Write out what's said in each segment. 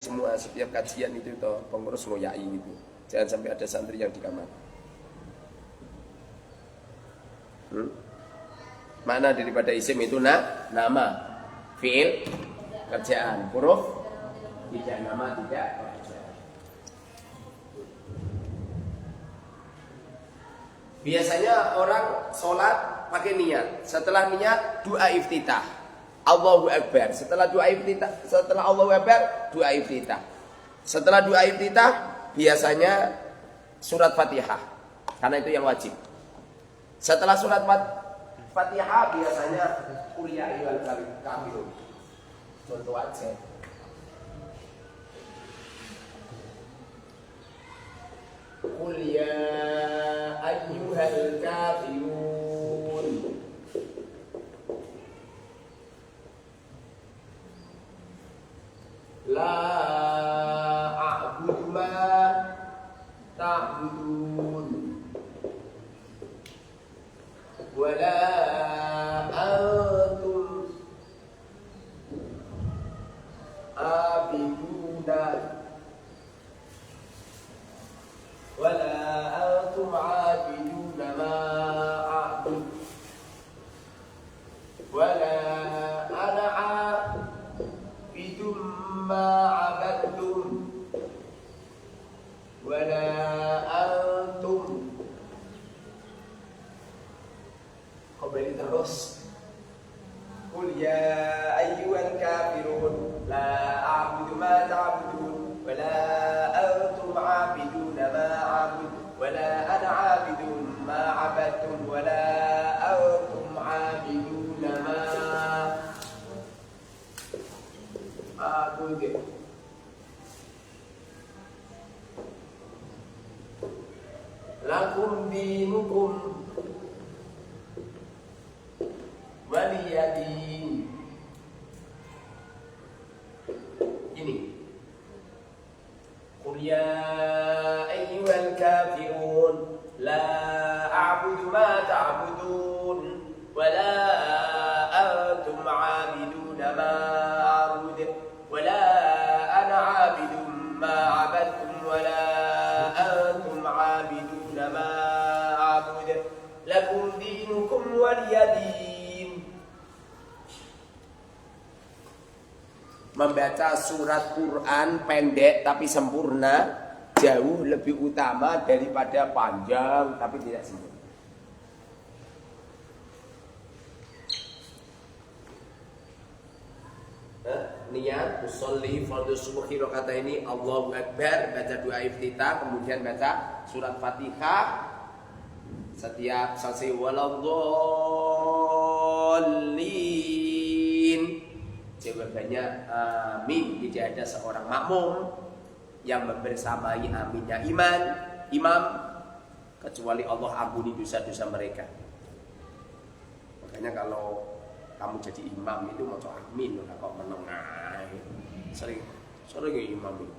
semua setiap kajian itu toh pengurus ngoyai gitu. Jangan sampai ada santri yang di kamar. Mana daripada isim itu nama, fiil, kerjaan, huruf, tidak nama, tidak kerjaan. Biasanya orang sholat pakai niat. Setelah niat doa iftitah. Allahu Akbar. Setelah doa iftitah, setelah Allahu Akbar, doa iftitah. Setelah doa iftitah biasanya surat Fatihah. Karena itu yang wajib. Setelah surat Fatihah biasanya qul ya ayyuhal kafirun. Contoh aja. Qul ya ayyuhal kafirun. La a'budu ma ta'budun wa la antum abiduna wa la antum abiduna ma a'bud wa la ana abidum ma abadtum wa la antum. Kembali terus. Qul ya ayyuhal kafirun la a'budu ma ta'budun wa la antum 'abiduna ma a'bud wa la ana 'abidun ma 'abadtum wa la antum 'abiduna ma a'bud. Lakum dinukum waliyadin. Ini Qul ya ayyuhal kafirun la a'budu ma ta'budun wa la antum 'abiduna ma a'bud wa la ana 'abidun ma 'abadtum wa la antum 'abiduna ma a'bud lakum dinukum waliyadin. Membaca surat Quran pendek tapi sempurna jauh lebih utama daripada panjang tapi tidak sempurna. Niat usolli fardhu subuhi rakaat ini Allahu Akbar, baca doa iftitah, kemudian baca surat Fatihah. Setiap selesai waladhdallin jawabannya amin. Tidak ada seorang makmum yang membersamai aminnya imam kecuali Allah ampuni dosa-dosa mereka. Makanya kalau kamu jadi imam itu mau amin lah kok menengah. Sering imam itu.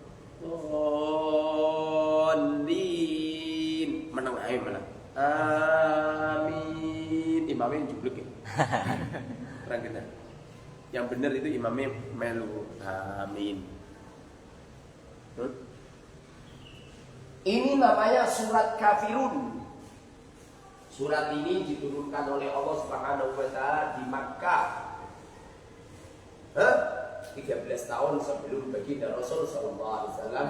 Dolin menengah malah. Amin. Imamnya jublek ya. Kurang kena. Yang benar itu imamnya melu amin. Ini namanya surat Kafirun. Surat ini diturunkan oleh Allah Subhanahu wa taala di Makkah. 13 tahun sebelum baginda Rasul sallallahu alaihi wasallam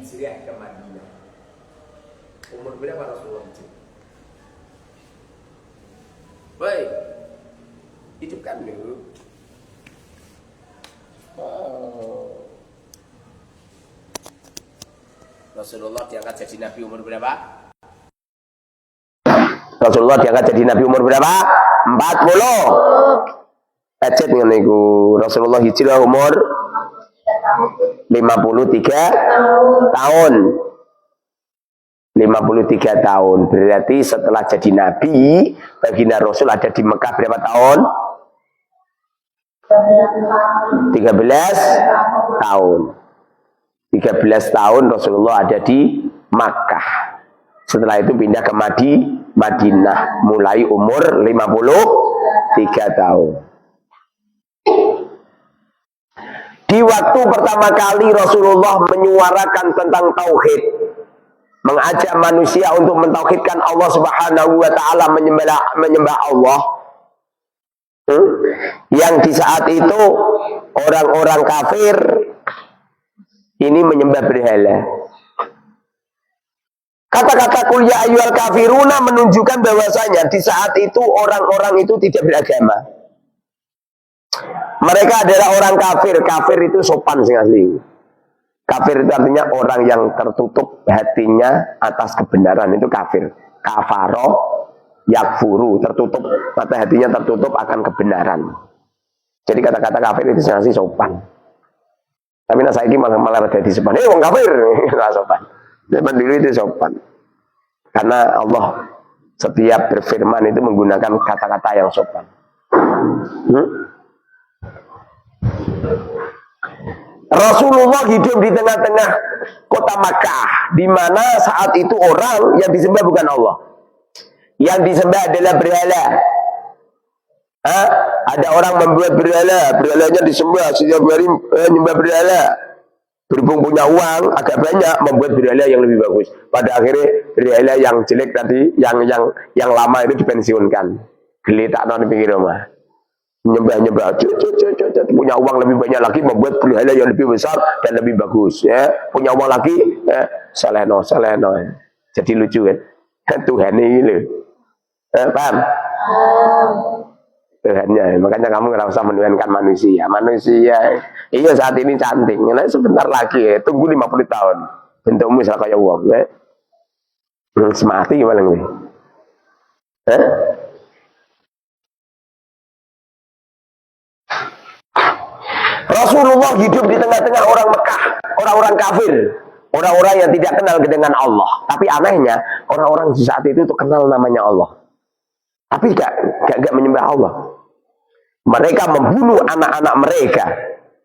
hijrah ke Madinah. Umur berapa Rasulullah hijrah? Baik. Hidupkan dulu. Rasulullah diangkat jadi nabi umur berapa? Rasulullah diangkat jadi nabi umur berapa? 40. Ecet ngene iku. Rasulullah hijrah umur 53 tahun. 53 tahun. Berarti setelah jadi nabi, baginda Rasul ada di Mekah berapa tahun? 13 tahun. 13 tahun Rasulullah ada di Makkah. Setelah itu pindah ke Madinah mulai umur 53 tahun. Di waktu pertama kali Rasulullah menyuarakan tentang tauhid, mengajak manusia untuk mentauhidkan Allah Subhanahu wa taala, menyembah Allah. Yang di saat itu orang-orang kafir ini menyembah berhala. Kata-kata qul ya ayyuhal kafiruna menunjukkan bahwasanya di saat itu orang-orang itu tidak beragama. Mereka adalah orang kafir. Kafir itu sopan sing asli. Kafir itu artinya orang yang tertutup hatinya atas kebenaran, itu kafir. Kafaro yakfuru, tertutup, mata hatinya tertutup akan kebenaran. Jadi kata-kata kafir itu sing asli sopan. Tapi nah saiki malah jadi sopan. Wong kafir nggak sopan. Zaman dulu itu sopan. Karena Allah setiap berfirman itu menggunakan kata-kata yang sopan. Rasulullah hidup di tengah-tengah kota Makkah, di mana saat itu orang yang disembah bukan Allah. Yang disembah adalah berhala. Ada orang membuat berhala, berhalanya disembah setiap hari, nyembah berhala. Berhubung punya uang agak banyak, membuat berhala yang lebih bagus. Pada akhirnya berhala yang jelek tadi, yang lama itu dipensiunkan. Geletak di pinggir rumah. Nyembah, punya uang lebih banyak lagi, membuat berhala yang lebih besar dan lebih bagus. Ya, punya uang lagi, saleno. Jadi lucu kan? Tuhan ini loh. Paham? Tuhannya, makanya kamu nggak usah menuhankan manusia. Iya saat ini cantik, nah, sebentar lagi ya, tunggu 50 tahun, bentukmu misalnya kayak uang, ya. Semati gimana nih? Rasulullah hidup di tengah-tengah orang Mekah, orang-orang kafir, orang-orang yang tidak kenal dengan Allah. Tapi anehnya, orang-orang di saat itu kenal namanya Allah. Tapi gak menyembah Allah. Mereka membunuh anak-anak mereka.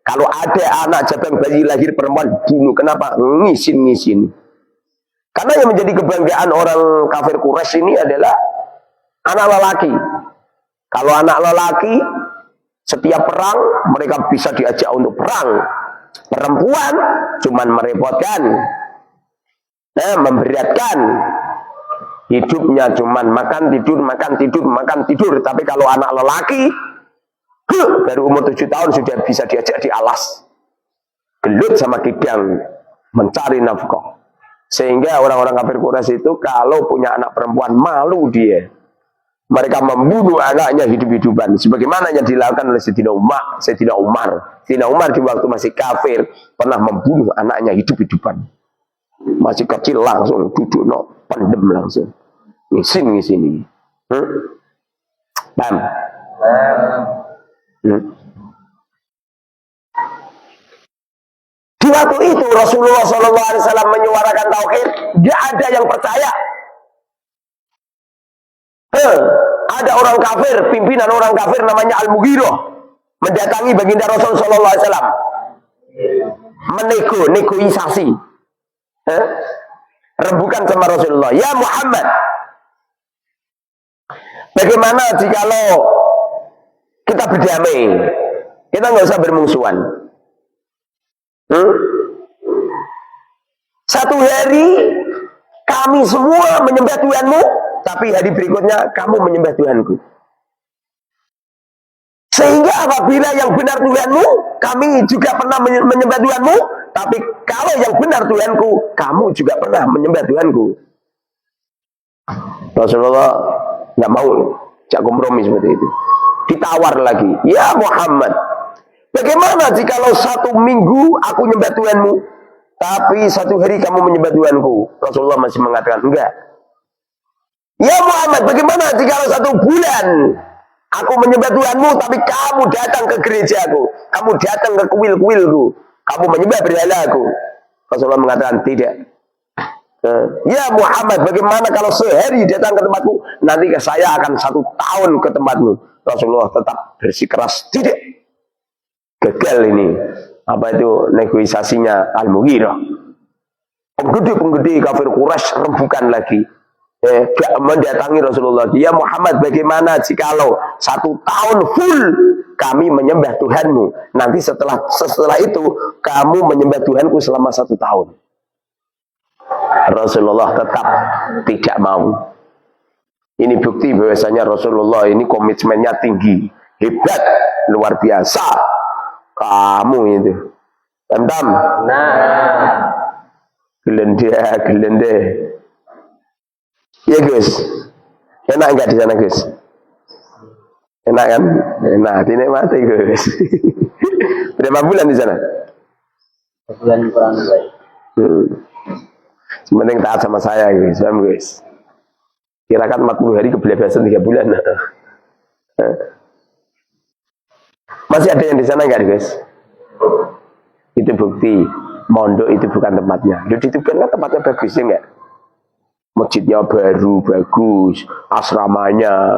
Kalau ada anak jabang bayi lahir perempuan, bunuh. Kenapa? Ngisin. Karena yang menjadi kebanggaan orang kafir Quraisy ini adalah anak lelaki. Kalau anak lelaki, setiap perang mereka bisa diajak untuk perang. Perempuan cuman merepotkan, memberatkan. Hidupnya cuman makan tidur. Tapi kalau anak lelaki baru umur 7 tahun sudah bisa diajak di alas, gelut sama kidang, mencari nafkah. Sehingga orang-orang kafir Quraisy itu kalau punya anak perempuan malu dia. Mereka membunuh anaknya hidup-hidupan. Sebagaimana yang dilakukan oleh Sayyidina Umar. Sayyidina Umar di waktu masih kafir pernah membunuh anaknya hidup-hidupan. Masih kecil langsung duduk pendem langsung. Ngisin. Paham? Di waktu itu Rasulullah SAW menyuarakan tauhid, tidak ada yang percaya. Ada orang kafir, pimpinan orang kafir namanya Al-Mughirah mendatangi baginda Rasulullah SAW, negosiasi, rembukan sama Rasulullah. Ya Muhammad, bagaimana jikalau kita berdamai, kita nggak usah bermusuhan. Satu hari kami semua menyembah Tuhanmu, tapi hari berikutnya kamu menyembah Tuhanku. Sehingga apabila yang benar Tuhanmu, kami juga pernah menyembah Tuhanmu. Tapi kalau yang benar Tuhanku, kamu juga pernah menyembah Tuhanku. Rasulullah nggak mau cak kompromi seperti itu. Ditawar lagi, ya Muhammad, bagaimana jikalau 1 minggu aku menyembah Tuhanmu, tapi 1 hari kamu menyembah Tuhanku? Rasulullah masih mengatakan enggak. Ya Muhammad, bagaimana jikalau 1 bulan aku menyembah Tuhanmu, tapi kamu datang ke gerejaku, kamu datang ke kuil-kuilku, kamu menyembah berhalaku? Rasulullah mengatakan tidak. Ya Muhammad, bagaimana kalau sehari datang ke tempatku, nanti saya akan 1 tahun ke tempatmu? Rasulullah tetap bersikeras tidak. Gagal ini. Apa itu negosiasinya Al-Mughirah. Penggede kafir Quraisy rembukan lagi. gak mendatangi Rasulullah. Dia Muhammad, bagaimana jikalau 1 tahun full kami menyembah Tuhanmu, nanti setelah itu kamu menyembah Tuhanku selama 1 tahun. Rasulullah tetap tidak mau. Ini bukti bahwasanya Rasulullah ini komitmennya tinggi, hebat, luar biasa. Kamu itu Tam. Nah, Gelende. Ya Gus, enak enggak di sana Gus? Enak kan? Enak, dinikmati Gus. Berapa bulan di sana? bulan kurang baik. Sementing taat sama saya Gus, paham Gus? Kirakan 40 hari kebebasan 3 bulan. Masih ada yang di sana enggak Gus? Itu bukti mondok itu bukan tempatnya. Jadi itu kan tempatnya bagus ya enggak? Masjidnya baru, bagus, asramanya.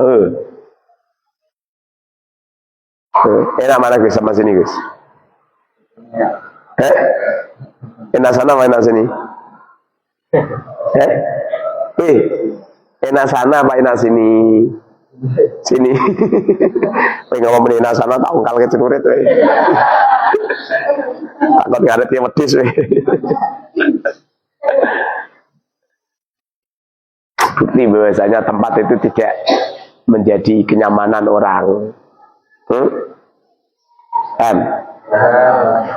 Enak mana Gus sama sini Gus? Enak sana apa enak sini? Enak sana apa enak sini? Sini. Pengen ngomong enak sana tak ungkal ke celurit. Takut ngaretnya wedis. Bukti bahwasanya tempat itu tidak menjadi kenyamanan orang.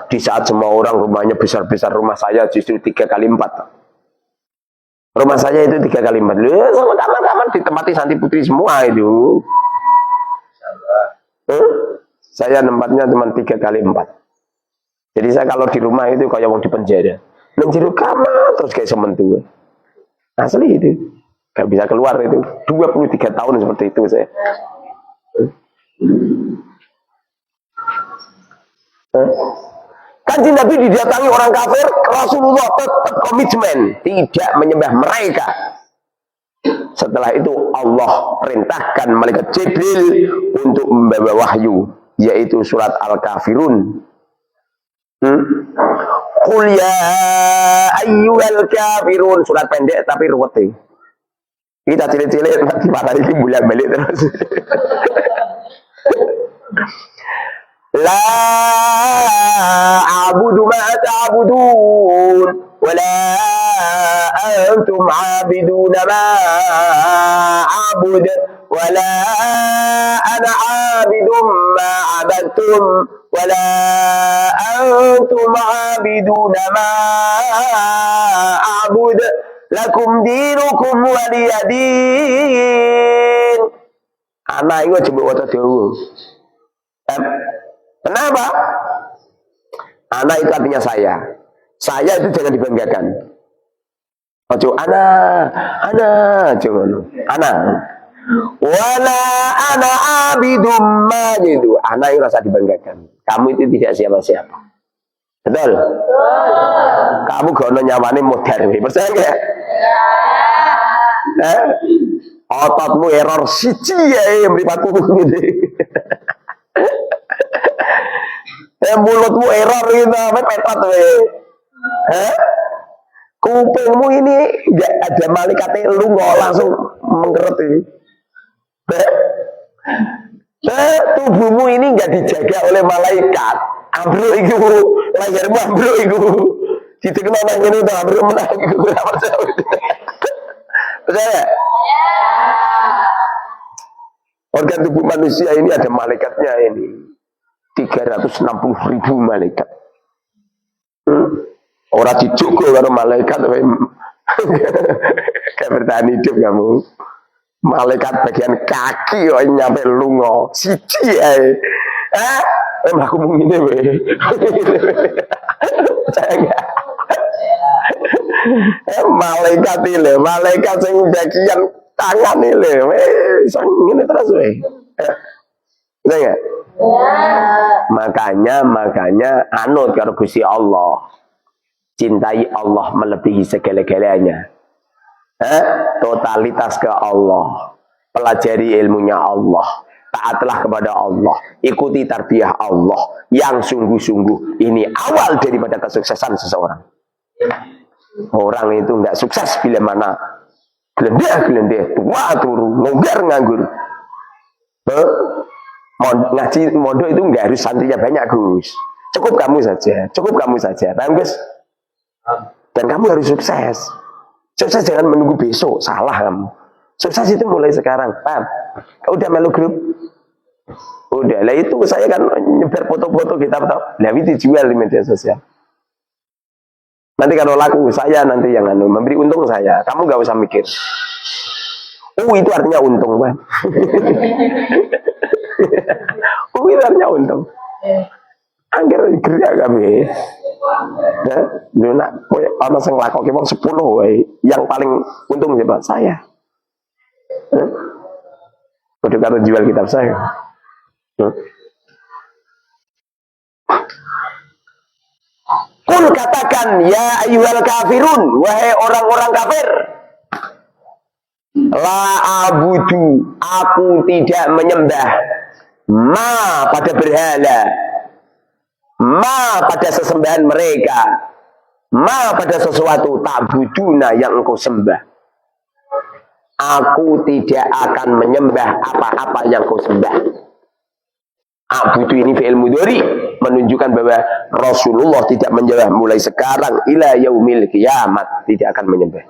Di saat semua orang rumahnya besar-besar, rumah saya justru 3 kali 4. Rumah saya itu 3 kali 4. Sama kamar-kamar ditempati santri putri semua itu. Saya tempatnya cuma 3 kali 4. Jadi saya kalau di rumah itu kayak mau di penjara. Menjeru kamar terus kayak sementu. Asli itu. Gak bisa keluar itu. 23 tahun seperti itu saya. Kanjeng Nabi didatangi orang kafir, Rasulullah tetap komitmen tidak menyembah mereka. Setelah itu Allah perintahkan malaikat Jibril untuk membawa wahyu, yaitu surat Al-Kafirun. Qul ya ayyuhal kafirun, surat pendek tapi ruwet. Kita cilik-cilik nanti pada ini bulan balik terus. La a'budu ma ta'budun wa la antum 'abiduna ma a'bud wa la ana 'abidun ma 'abadtum wa la antum 'abiduna ma a'bud lakum dinukum waliyadin. Anak itu coba waca dhewe. Kenapa? Anak itu artinya saya. Saya itu jangan dibanggakan. Ojo anak, jangan anak. Wala ana abidum ma gitu. Anak itu rasa dibanggakan. Kamu itu tidak siapa-siapa. Betul? Kamu gono nyawane modern. Percaya enggak? Ototmu error siji ya mripatku ngene. Mulutmu error gitu, petot we. Kupingmu ini enggak ada malaikatnya lu nggak langsung mengkerti. Tubuhmu ini enggak dijaga oleh malaikat. Ambruk iku, lahirmu ambruk iku. Ditekno nang ngene to ambruk menang iku ora percaya. Percaya? Organ tubuh manusia ini ada malaikatnya ini. 360.000 malaikat. Orang dicukup karo malaikat kayak bertahan hidup kamu. Malaikat bagian kaki kok nyampe lunga siji ae. Aku mung ngene wae. Percaya enggak? Malaikat iki malaikat sing bagian tangan iki lho, wis ngene terus wae. Enggak? Makanya anut karo Gusti Allah. Cintai Allah melebihi segala-galanya. Totalitas ke Allah. Pelajari ilmunya Allah. Taatlah kepada Allah. Ikuti tarbiyah Allah yang sungguh-sungguh. Ini awal daripada kesuksesan seseorang. Orang itu enggak sukses bila mana Gelendeh, tua turu, ngonggar nganggur. Ngaji mondok itu enggak harus santrinya banyak, Gus. Cukup kamu saja. Paham, Gus? Dan kamu harus sukses. Sukses jangan menunggu besok, salah kamu. Sukses itu mulai sekarang, paham? Udah melu grup? Udah, lah itu saya kan nyebar foto-foto kitab tau. Lah itu dijual di media sosial. Nanti kalau laku saya nanti yang memberi untung saya. Kamu gak usah mikir. Itu artinya untung, Bang. Itu artinya untung. Angger gerak kabeh. Nah, lho nak kowe ana sing nglakokke wong 10 wae. Yang paling untung siapa? Saya. Udah karo jual kitab saya. Kul katakan ya ayyuhal kafirun, wahai orang-orang kafir. La abudu, aku tidak menyembah ma pada berhala, ma pada sesembahan mereka, ma pada sesuatu ta'buduna yang engkau sembah. Aku tidak akan menyembah apa-apa yang kau sembah. Abudu ini fi'il mudhari menunjukkan bahwa Rasulullah tidak menyembah mulai sekarang ila yaumil kiamat, tidak akan menyembah.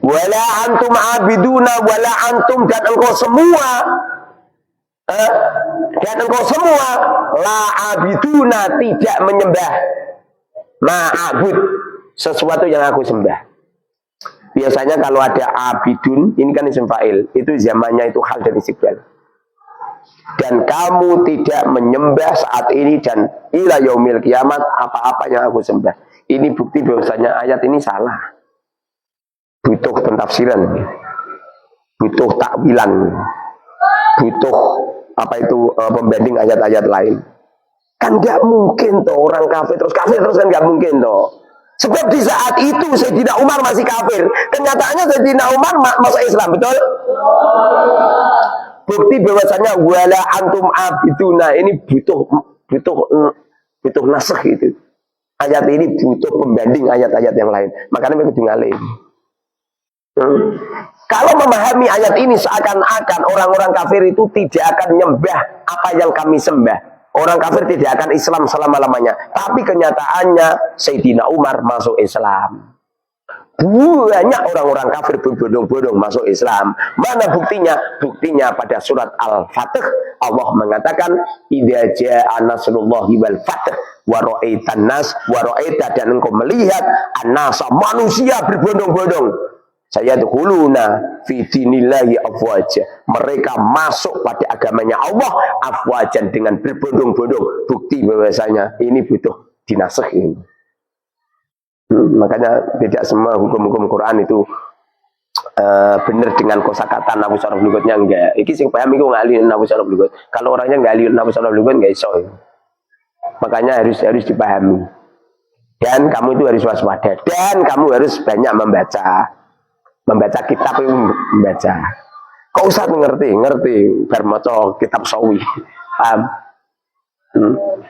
Wala antum abiduna, wala antum dan engkau semua la abiduna tidak menyembah ma'abud sesuatu yang aku sembah. Biasanya kalau ada abidun, ini kan isim fa'il, itu zamannya itu hal dan istiqbal. Dan kamu tidak menyembah saat ini dan ila yaumil kiamat apa-apa yang aku sembah. Ini bukti bahwasanya ayat ini salah. Butuh pentafsiran, butuh takwilan, butuh pembanding ayat-ayat lain. Kan nggak mungkin toh orang kafir terus kan nggak mungkin toh. Sebab di saat itu Sayyidina Umar masih kafir. Kenyataannya Sayyidina Umar masuk Islam, betul? Bukti bahwasanya wala antum abiduna ini butuh nasakh itu. Ayat ini butuh pembanding ayat-ayat yang lain. Makanya mereka ngalih. Kalau memahami ayat ini seakan-akan orang-orang kafir itu tidak akan nyembah apa yang kami sembah. Orang kafir tidak akan Islam selama-lamanya. Tapi kenyataannya Sayyidina Umar masuk Islam. Banyak orang-orang kafir berbondong-bondong masuk Islam. Mana buktinya? Buktinya pada surat Al-Fatih Allah mengatakan idza jaa nasrullahi wal fath wa ra'aitan nas wa ra'aita, dan engkau melihat an-nasa manusia berbondong-bondong. Saya dukhuluna fi dinillahi afwaja. Mereka masuk pada agamanya Allah afwajan dengan berbondong-bondong. Bukti bahwasanya ini butuh dinasakh ini. Makanya tidak semua hukum-hukum Quran itu benar dengan kosakata nabu saraf lugutnya, enggak. Iki sing paham iku ngali nabu saraf lugut. Kalau orangnya ngali nabu saraf lugut enggak iso. Makanya harus dipahami. Dan kamu itu harus waspada, dan kamu harus banyak membaca kitab itu membaca. Kau usah ngerti bar maca kitab sawi. Paham?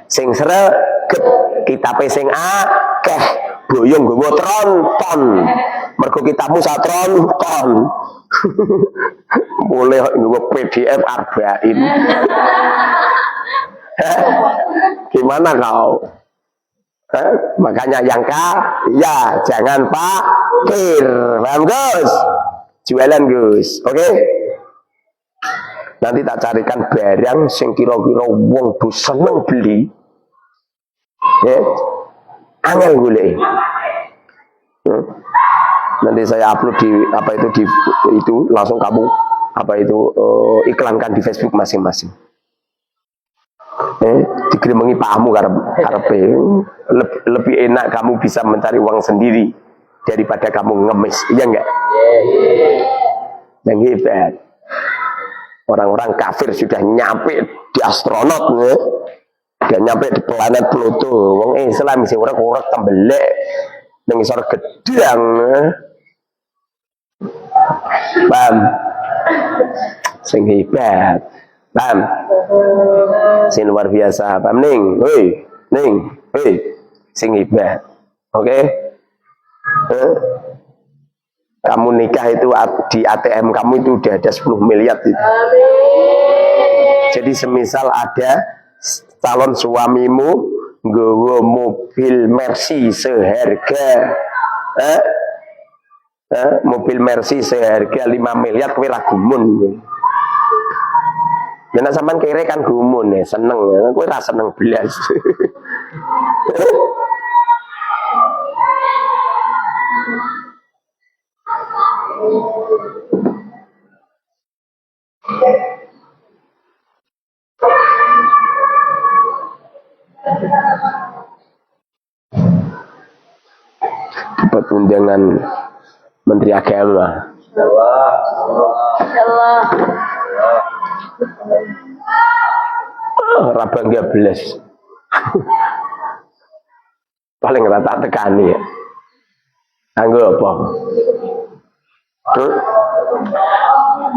Sing sregep kitabe sing akeh boyong nggawa tronton. Mergo kitabmu satronton. Boleh nggawa PDF arba'in. Gimana kau? Makanya yang ya jangan fakir. Paham, Gus? Jualan, Gus. Oke? Nanti tak carikan barang sing kira-kira wong do seneng beli. Ya. Angel golek. Nanti saya upload di itu langsung kamu iklankan di Facebook masing-masing. Digremengi pakmu karepe. Lebih enak kamu bisa mencari uang sendiri daripada kamu ngemis, iya enggak? Yang hebat. Orang-orang kafir sudah nyampe di astronot, ya. Sudah nyampe di planet Pluto. Wong Islam sing ora tembelek ning isor gedang. Paham? Sing hebat. Paham? Sing luar biasa. Paham ning? Hei. Sing hebat. Oke? Kamu nikah itu di ATM kamu itu udah ada 10 miliar itu. Jadi semisal ada calon suamimu nggawa mobil Mercy seharga mobil Mercy seharga 5 miliar kowe ra gumun. Ya nek sampean kere kan gumun ya, seneng ya. Kowe ra seneng belas. Dapat undangan Menteri Agama. Rabangga belas. Paling rata tekani ya. Anggo apa?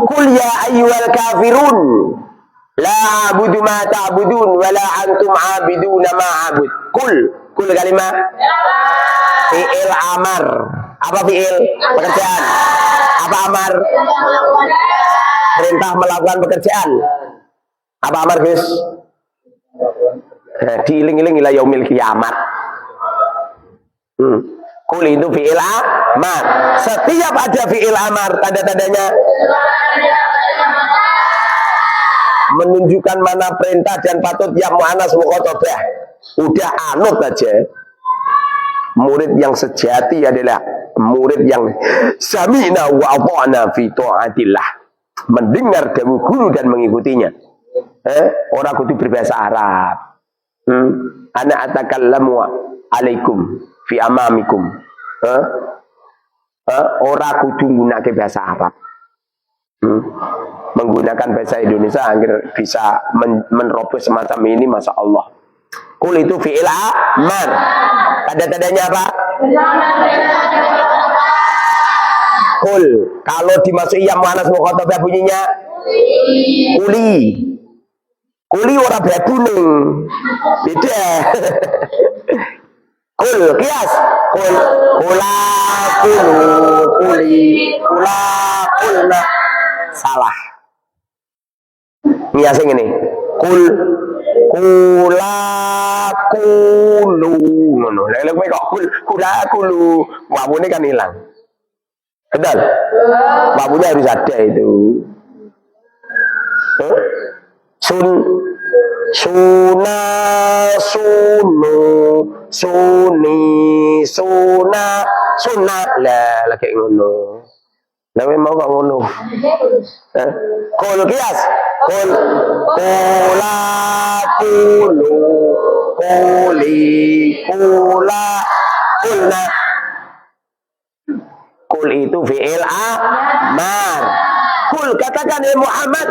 Qul ya ayyuhal kafirun la a'budu ma ta'budun wa la antum 'abiduna ma a'bud. Qul kalimah fi'il amar. Apa fi'il? Pekerjaan. Apa amar? Perintah melakukan pekerjaan. Apa amar, Gus? Diiling-iling ila yaumil kiamat. Qul itu fi'il amar. Setiap ada fi'il amar, tanda-tandanya menunjukkan mana perintah dan patut yang mu'anas mukhatabah. Udah anut aja. Murid yang sejati adalah murid yang sami'na wa ata'na fi ta'atillah. Mendengar dawuh guru dan mengikutinya. Orang kudu berbahasa Arab. Ana atakallamu alaikum fi amamikum. Orang kudu nggunakake bahasa Arab. Menggunakan bahasa Indonesia agar bisa menerobos semacam ini, masya Allah. Qul itu fi'il amar. Tanda-tandanya apa? Qul. Kalau dimasuki yang muannas mukhatabah bunyinya kuli. Kuli ora bebuning. Beda. Qul kias. Qul kula kulu kuli kula kulna. Salah. Ngias ini. Qul kula kulu ngono. Lha kowe kok kula kulu, wawune kan hilang. Betul? Wawunya harus ada itu. Suna sunu suni suna suna lah lagi ngono. Lah mau kok ngono. Kul kias. Kul kula kulu kuli kula kulna. Kul itu fi'il amar. Kul katakan ya Muhammad.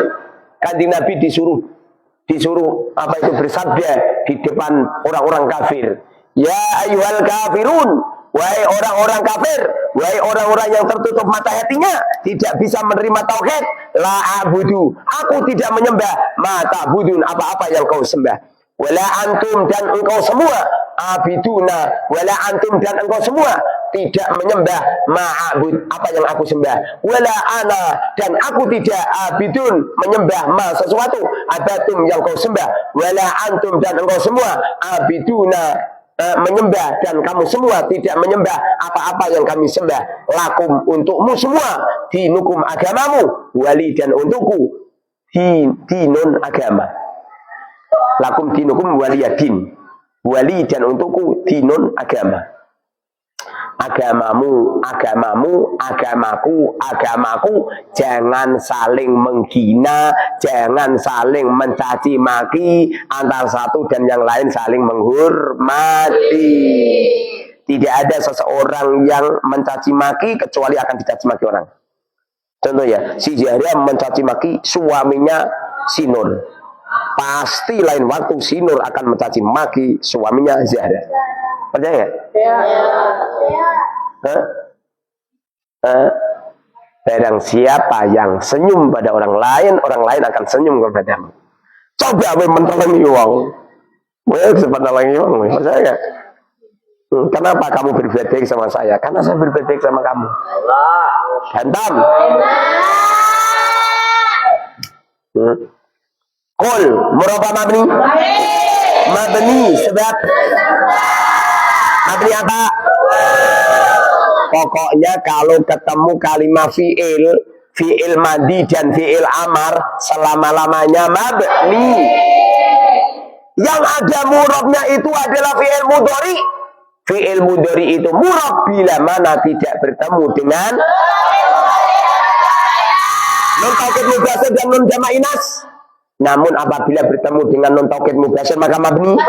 Kanjeng Nabi disuruh apa itu bersabda di depan orang-orang kafir. Ya ayyuhal kafirun, wahai orang-orang kafir, wahai orang-orang yang tertutup mata hatinya, tidak bisa menerima tauhid, la abudu, aku tidak menyembah mata budun apa-apa yang kau sembah. Wala antum dan engkau semua abiduna, wala antum dan engkau semua tidak menyembah ma'abud apa yang aku sembah. Wala ana dan aku tidak abidun menyembah ma sesuatu abatum yang kau sembah. Wala antum dan engkau semua abiduna menyembah dan kamu semua tidak menyembah apa-apa yang kami sembah. Lakum untukmu semua dinukum agamamu, wali dan untukku dinun agama. Lakum dinukum waliyadin, wali dan untukku dinun agama. Agamamu, agamaku, jangan saling menghina, jangan saling mencaci maki, antara satu dan yang lain saling menghormati. Tidak ada seseorang yang mencaci maki kecuali akan dicaci maki orang. Contoh ya, si Zahra mencaci maki suaminya si Nur. Pasti lain waktu si Nur akan mencaci maki suaminya Zahra. Percaya? Ya. Barang siapa yang senyum pada orang lain akan senyum kepadamu. Coba we mentolangi wong. We sempat nalangi wong, percaya enggak? Kenapa kamu berbuat baik sama saya? Karena saya berbuat baik sama kamu. Hantam. Qul murabba mabni. Mabni sebab mabni apa? Pokoknya kalau ketemu kalimat fi'il madi dan fi'il amar selama-lamanya mabni. Yang ada murabnya itu adalah fi'il mudhari. Fi'il mudhari itu murab bila mana tidak bertemu dengan nun taukid mubasir dan nun jama' inas. Namun apabila bertemu dengan nun taukid mubasir maka mabni.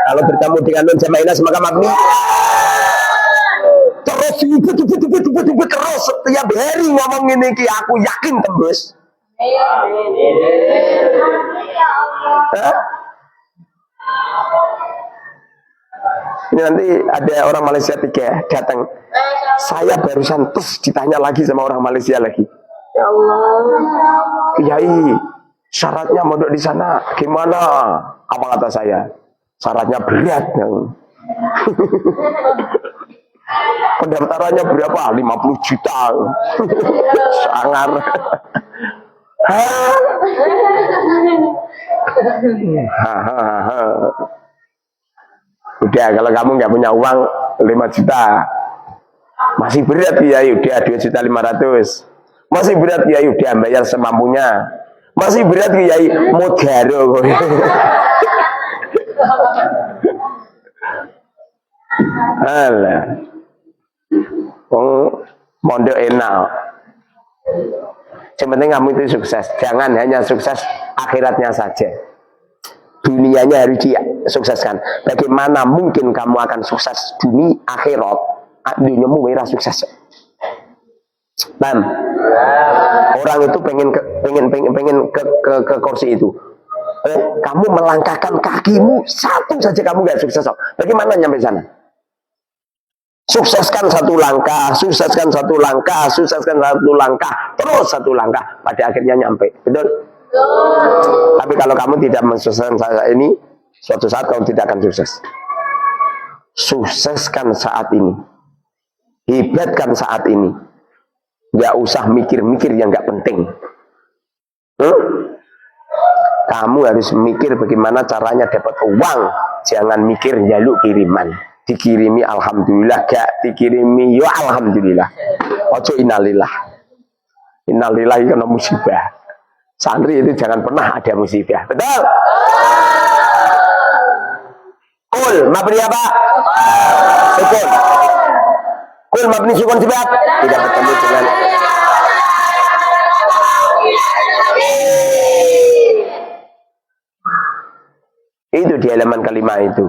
Kalau bertemu dengan nun jama' inas maka mabni. Terus terus setiap hari ngomong ini ki aku yakin tembus. Ini nanti ada orang Malaysia 3 datang. Saya barusan terus ditanya lagi sama orang Malaysia lagi. Ya Allah. Kiai, syaratnya mondok di sana gimana? Apa kata saya? Syaratnya berat. Pendaftarannya berapa? 50 juta. Sangar. Udah, kalau kamu nggak punya uang 5 juta masih berat ya, udah 2.500.000. Masih berat ya, udah bayar semampunya. Masih berat ya, modaro. Alah, mondok enak. Yang penting kamu itu sukses. Jangan hanya sukses akhiratnya saja. Dunianya harus disukseskan. Bagaimana mungkin kamu akan sukses dunia akhirat? Duniamu merah sukses. Paham? Orang itu pengen ke kursi itu. Kamu melangkahkan kakimu satu saja kamu nggak sukses. Bagaimana nyampe sana? Sukseskan satu langkah, sukseskan satu langkah, sukseskan satu langkah, terus satu langkah, pada akhirnya nyampe. Betul? Tapi kalau kamu tidak mensukseskan saya ini, suatu saat kamu tidak akan sukses. Sukseskan saat ini, hebatkan saat ini, nggak usah mikir-mikir yang nggak penting. Kamu harus mikir bagaimana caranya dapat uang, jangan mikir jaluk kiriman. Dikirimi alhamdulillah, gak dikirimi ya alhamdulillah. Ojo innalillah. Innalillah karena musibah. Santri itu jangan pernah ada musibah. Betul? Kul mabni apa? Sukun. Kul mabni sukun sebab tidak bertemu dengan itu di halaman kalimat itu.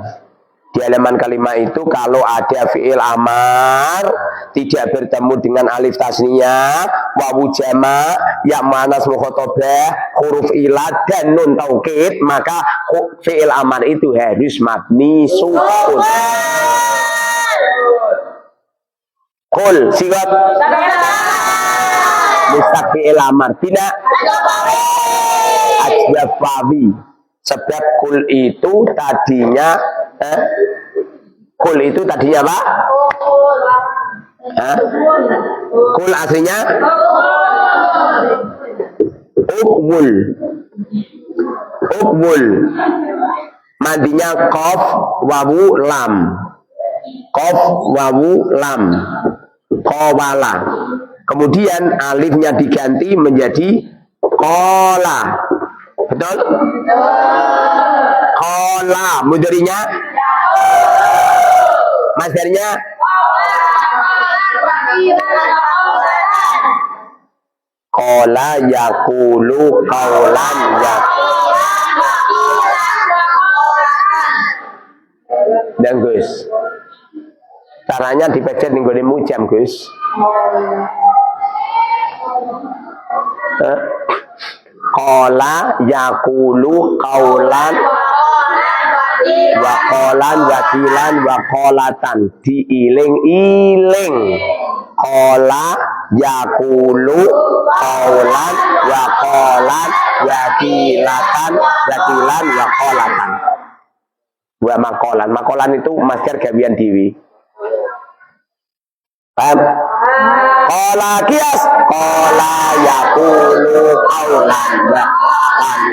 Di halaman kalimat itu kalau ada fi'il amar tidak bertemu dengan alif tasniyah, wawu jama, ya manas mukhotobah, huruf ilat dan nun taukid, maka fi'il amar itu harus mabni sukun. Kul sigat mustaq fi'il amar tidak ajwafawi. Sebab kul itu tadinya kul itu tadinya apa? Kul aslinya ukmul. Ukmul madinya qaf wawu lam. Qaf wawu lam. Qawala. Kemudian alifnya diganti menjadi qala. Betul? Qala mudhari'nya masdarnya qala yaqulu qaulan ya. Dan Gus, caranya dipencet ning gone mujam Gus. Qala yaqulu qaulan wa qalan wakilan wa qalatan diiling-iling. Qala yaqulu qaulan wa qalan wakilatan wakilan wa qalatan. Wa makolan. Makolan itu masker gawian dewi. Paham? Kola kias. Kola yakulu kaulan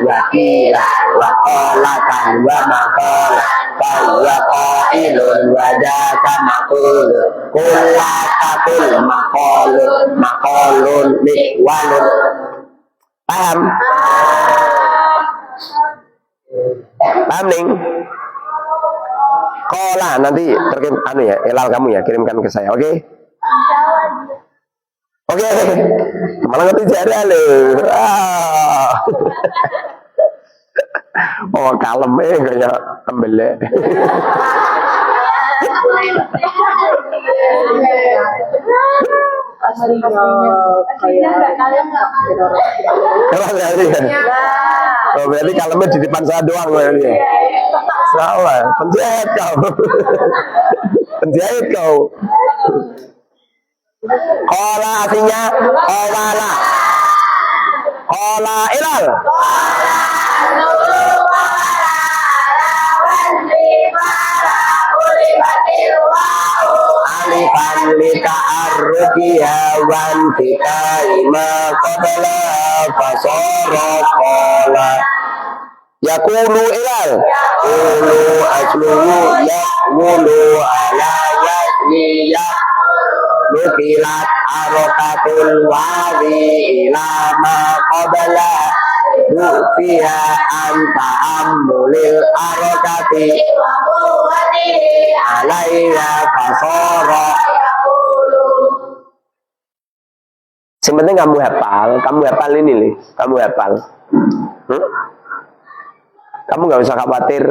wa kira wa kola kan wa makola bahwa qailun wa jaka makul kula takul makolun liwalun. Paham? Paham ning? Kola nanti anu ya, elal kamu ya, kirimkan ke saya, oke? Oke, malah ngerti jari lo. Oh, kalem kayak tembelek. Oh, berarti kalemnya di depan saya doang berarti. Salah, penjahit kau. Penjahit kau. Kola artinya kowala. Kola ilal. Alifan lika arrukiya wan tika ima qabla fasara kola. Yakulu ilal. Ulu asluhu yakulu ala yasmiyah. Nukilat arokatul wawi ilama qabla Nufiha anta amulil arokati alaiya fasoro. Sebenarnya kamu hafal ini nih, kamu hafal. Kamu nggak usah khawatir.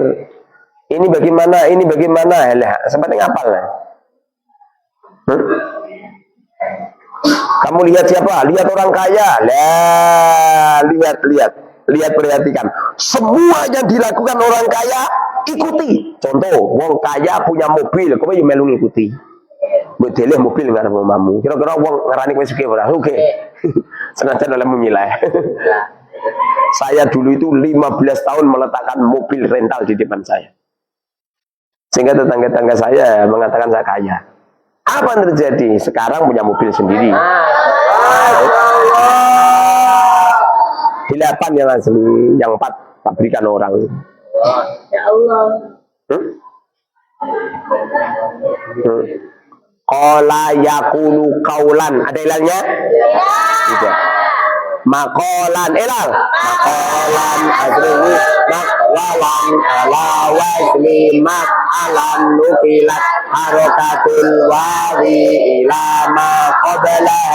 Ini bagaimana, sebenarnya hafal lah. Kamu lihat siapa? Lihat orang kaya. Lah, lihat perhatikan. Semua yang dilakukan orang kaya ikuti. Contoh, wong kaya punya mobil, kamu yang melu ngikuti. Modelnya mobil nggak ada mamamu. Kira-kira wong ngarani kowe sugih ora? Oke. Sengaja dalam menilai. Saya dulu itu 15 tahun meletakkan mobil rental di depan saya. Sehingga tetangga-tetangga saya mengatakan saya kaya. Apa yang terjadi? Sekarang punya mobil sendiri. Delapan yang asli, yang 4 pabrikan orang. Ya Allah. Qala yakulu kaulan. Ada ilalnya? Tidak. Makolan ilal. Makolan asli makwalan ala wasmi mak'alan nukilat harokatul wawi ilama qabla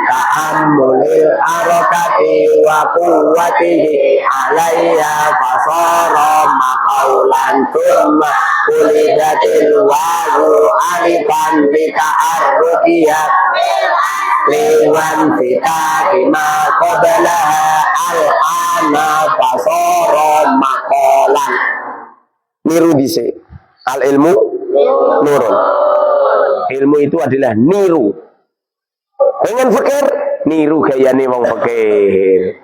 ta'ammulil harokati wa quwwatihi alaiya fasara makaulan thumma kulidatil wawu alifan bika arrukiyat liwan fita bima qabla al-ana fasara makolan. Niru dhisik. Al ilmu nurun. Ilmu itu adalah niru. Pengen fakir, niru gayane wong fakir.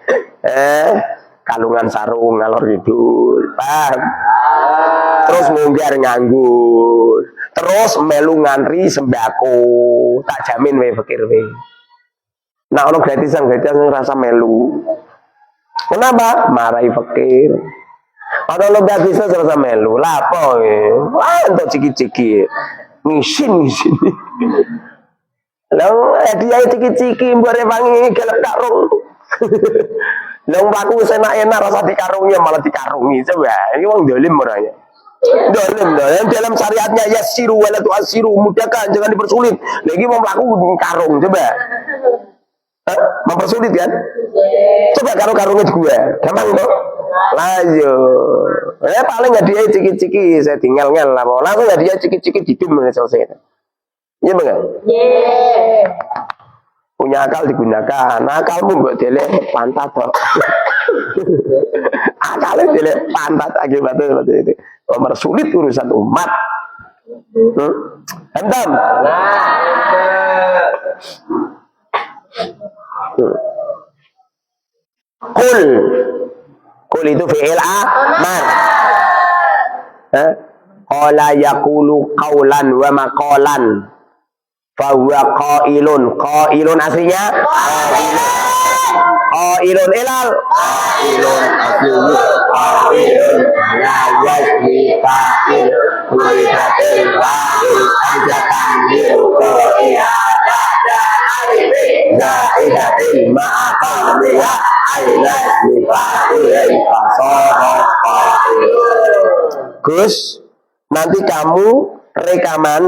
Kalungan sarung ngalor ngidul, paham? Terus munggar nganggur, terus melu ngantri sembako, tak jamin we fakir we. Nah ono gratisan ngerasa melu. Kenapa? Marahi fakir. Padahal lo gak bisa serasa melu, lapo ya, untuk ciki-ciki, ngisin. Lo dia ciki-ciki, mbak rewangi galak karung. Lo baku enak-enak rasa dikarungnya malah dikarungi, coba, ini orang dolim orangnya. Dolim, dalam syariatnya yasiru wala tu'asiru, mudahkan, jangan dipersulit. Lagi mau melakukan karung, coba. Mempersulit kan? Coba karung-karungnya gue, gampang dong. Lanjut. Paling nggak dia ciki-ciki, saya tinggal ngel lah. Langsung nggak dia ciki-ciki hidung selesai. Iya bang? Punya akal digunakan. Akalmu buat dele pantat kok. Akalnya dele pantat akibatnya seperti itu. Mempersulit urusan umat. Hentam. Kul itu fi'il amar. Qala yaqulu qawlan wa maqalan fa huwa qailun. Qailun aslinya qailun ilal qailun aslinya qailun la yasmi fa'il kulidatil wa'il ajatan liruqiyah zaidatil ma'aqamiyah ailas mifa'il fasara fa'il. Gus, nanti kamu rekaman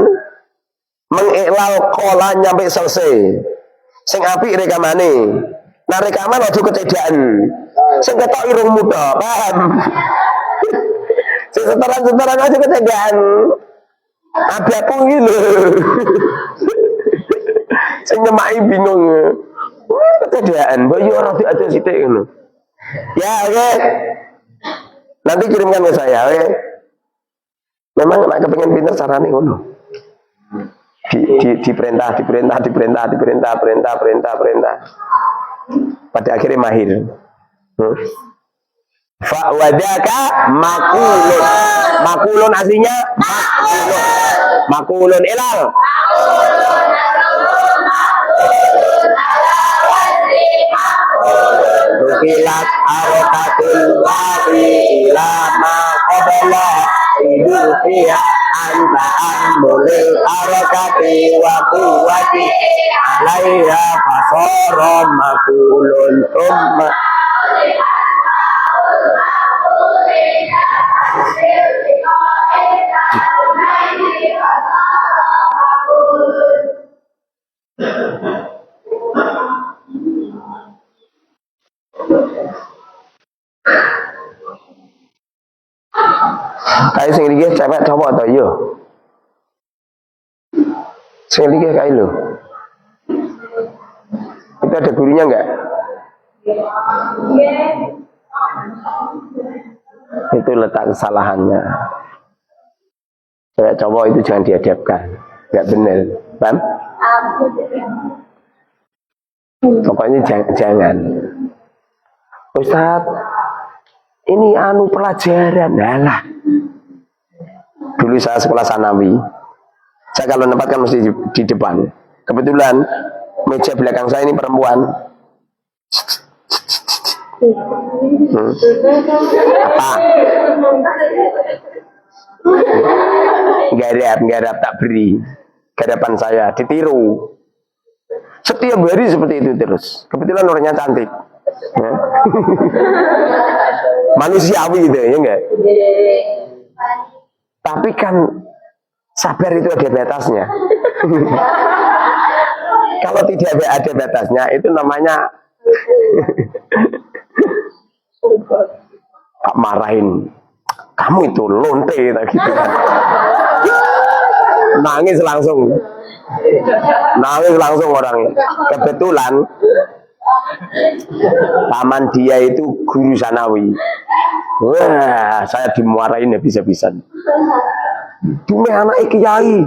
mengiklal kola nyampe selesai. Sing apik rekamane. Nah rekaman aja kecedaan. Sing ketok irung muda, paham? Sing setoran-setoran aja kecedaan. Abaku iki lho. Sing nyemaki bingung. Kecedaan, mbok yo ora diatur sithik ngono. Ya, oke. Nanti kirimkan ke saya, oke. Memang nak kepengen pinter carane ngono. Diperintah. Pada akhirnya mahir. Fa wadaka makulun. Makulun aslinya makulun ilal. Rukilat arokatul wabi ilama qabla idufiyah anta amulil arakati wa quwwati alaiha fasara makulun umma. Kayak sing iki cewek cowok atau yo? Sing iki kayak lo. Itu ada gurunya enggak? Itu letak kesalahannya. Cewek cowok itu jangan dihadapkan. Enggak benar, paham? Pokoknya jangan. Ustaz, ini pelajaran. Alah. Dulu saya sekolah sanawi. Saya kalau menempatkan mesti di depan. Kebetulan meja belakang saya ini perempuan. Apa? Garap tak beri. Garapan saya ditiru. Setiap hari seperti itu terus. Kebetulan orangnya cantik. Manusiawi gitu ya enggak? Tapi kan sabar itu ada batasnya. Kalau tidak ada batasnya itu namanya Pak marahin. Kamu itu lonte gitu kan. Nangis langsung orangnya. Kebetulan paman dia itu guru sanawi. Wah, saya dimarahin habis-habisan. Dume anak kiai,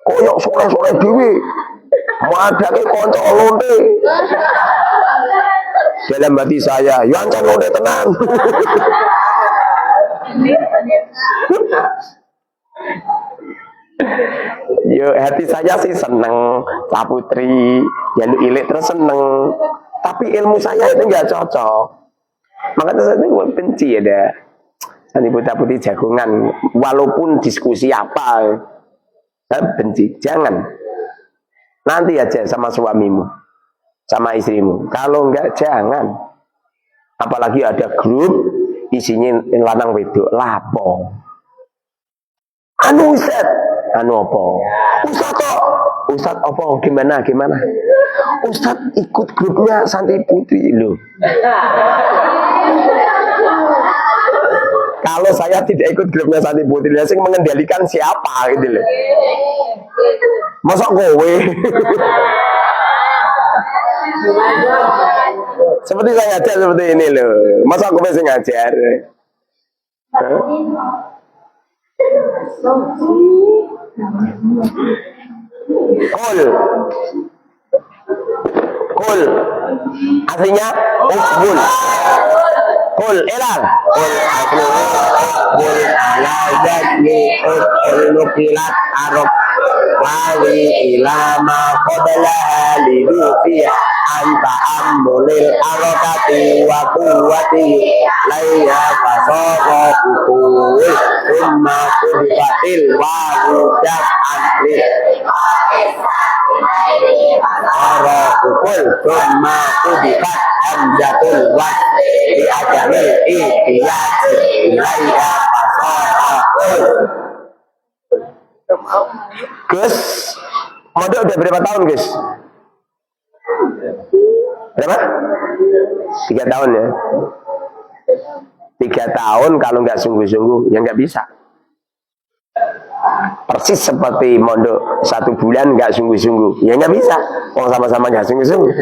koyok soleh-soleh dewe, madake konco lonte. Dalam hati saya, ya ancam lonte tenang. Yo hati saya sih seneng, Pak Putri, ya ilik terus seneng. Tapi ilmu saya itu nggak cocok. Makanya saya itu benci ada Sani putih jagongan. Walaupun diskusi apa, saya benci. Jangan. Nanti aja sama suamimu, sama istrimu. Kalau enggak jangan. Apalagi ada grup isinya lanang wedok lapo. Anu Ustaz, anu apa? Ustaz kok? Ustaz apa? Gimana? Ustaz ikut grupnya Santri Putri loh. Kalau saya tidak ikut grupnya Santri Putri, saya mengendalikan siapa gitu loh. Masa kowe? Seperti saya ngajar seperti ini loh. Masa kowe sing ngajar? Kul artinya ukbul. Kul elal. Kul ala kilat arab wali ilama qablaha lidufiya anta amulil arakati wa quwwati layya fasara ukul umma kudibatil wa hujab anli ara ukul umma kudibat hamzatul wasli di ajalil ihtiyat layya fasara Gus, modal udah berapa tahun Gus? Berapa? 3 tahun ya. 3 tahun kalau nggak sungguh-sungguh ya nggak bisa. Persis seperti mondok 1 bulan nggak sungguh-sungguh ya nggak bisa. Kalau sama-sama nggak sungguh-sungguh.